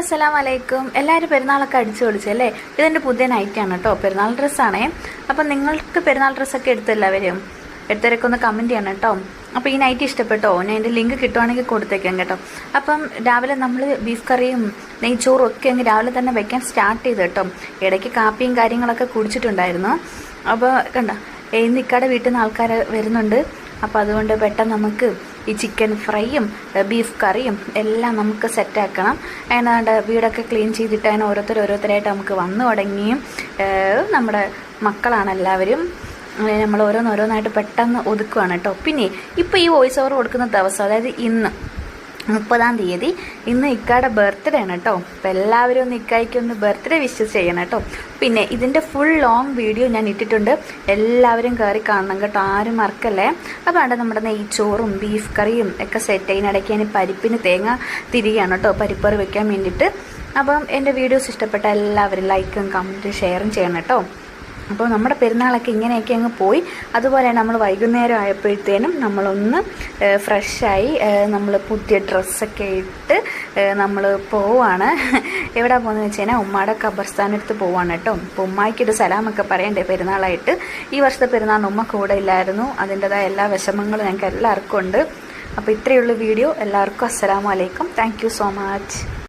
അസ്സലാമു അലൈക്കും. എല്ലാവരും പെരുന്നാളൊക്കെ അടിച്ചു പൊളിച്ചല്ലേ. ഇതെൻ്റെ പുതിയ നൈറ്റാണ് കേട്ടോ, പെരുന്നാൾ ഡ്രസ്സാണേ. അപ്പം നിങ്ങൾക്ക് പെരുന്നാൾ ഡ്രസ്സൊക്കെ എടുത്തെല്ലാവരും എടുത്തവരൊക്കെ ഒന്ന് കമൻറ്റ് ചെയ്യണം കേട്ടോ. അപ്പോൾ ഈ നൈറ്റ് ഇഷ്ടപ്പെട്ടോ? ഞാൻ എൻ്റെ ലിങ്ക് കിട്ടുവാണെങ്കിൽ കൊടുത്തേക്കാം കേട്ടോ. അപ്പം രാവിലെ നമ്മൾ ബീഫ് കറിയും നെയ്ച്ചോറും ഒക്കെ അങ്ങ് രാവിലെ തന്നെ വയ്ക്കാൻ സ്റ്റാർട്ട് ചെയ്ത് കേട്ടോ. ഇടയ്ക്ക് കാപ്പിയും കാര്യങ്ങളൊക്കെ കുടിച്ചിട്ടുണ്ടായിരുന്നു. അപ്പോൾ കണ്ട ഇന്ന് ഇക്കടെ വീട്ടിൽ നിന്ന് ആൾക്കാർ വരുന്നുണ്ട്. അപ്പോൾ അതുകൊണ്ട് പെട്ടെന്ന് നമുക്ക് ഈ ചിക്കൻ ഫ്രൈയും ബീഫ് കറിയും എല്ലാം നമുക്ക് സെറ്റാക്കണം. അതിനാണ്ട് വീടൊക്കെ ക്ലീൻ ചെയ്തിട്ട് അതിന് ഓരോരുത്തരായിട്ട് നമുക്ക് വന്നു തുടങ്ങിയും നമ്മുടെ മക്കളാണ് എല്ലാവരും. നമ്മൾ ഓരോന്നായിട്ട് പെട്ടെന്ന് ഒതുക്കുവാണ് കേട്ടോ. പിന്നെ ഇപ്പോൾ ഈ വോയിസ് ഓവർ കൊടുക്കുന്ന ദിവസം, അതായത് ഇന്ന് 30-ാം തീയതി, ഇന്ന് ഇക്കയുടെ ബർത്ത്ഡേ ആണ് കേട്ടോ. അപ്പോൾ എല്ലാവരും ഒന്ന് ഇക്കായ്ക്കൊന്ന് ബർത്ത്ഡേ വിഷ് ചെയ്യണം കേട്ടോ. പിന്നെ ഇതിൻ്റെ ഫുൾ ലോങ് വീഡിയോ ഞാൻ ഇട്ടിട്ടുണ്ട്, എല്ലാവരും കയറി കാണണം കേട്ടോ, ആരും മറക്കല്ലേ. അപ്പോൾ അവിടെ നമ്മുടെ നെയ്ച്ചോറും ബീഫ് കറിയും ഒക്കെ സെറ്റ് ചെയ്യുന്നിടയ്ക്ക് ഞാൻ പരിപ്പിന് തേങ്ങ തിരികെയാണ് കേട്ടോ, പരിപ്പറി വെക്കാൻ വേണ്ടിയിട്ട്. അപ്പം എൻ്റെ വീഡിയോസ് ഇഷ്ടപ്പെട്ട എല്ലാവരും ലൈക്കും കമൻറ്റും ഷെയറും ചെയ്യണം കേട്ടോ. അപ്പോൾ നമ്മുടെ പെരുന്നാളൊക്കെ ഇങ്ങനെയൊക്കെ അങ്ങ് പോയി. അതുപോലെ നമ്മൾ വൈകുന്നേരം ആയപ്പോഴത്തേനും നമ്മളൊന്ന് ഫ്രഷായി നമ്മൾ പുതിയ ഡ്രസ്സൊക്കെ ഇട്ട് നമ്മൾ പോവാണ്. എവിടെ പോകുന്നത് വെച്ച് കഴിഞ്ഞാൽ ഉമ്മയുടെ ഖബർസ്ഥാനടുത്ത് പോവാണ് കേട്ടോ. അപ്പോൾ ഉമ്മായിക്കൊരു സലാമൊക്കെ പറയണ്ടേ പെരുന്നാളായിട്ട്. ഈ വർഷത്തെ പെരുന്നാളിന് ഉമ്മ കൂടെ ഇല്ലായിരുന്നു, അതിൻ്റെതായ എല്ലാ വിഷമങ്ങളും ഞങ്ങൾക്ക് എല്ലാവർക്കും ഉണ്ട്. അപ്പോൾ ഇത്രയുള്ള വീഡിയോ. എല്ലാവർക്കും അസ്സലാമു അലൈക്കും. Thank you so much.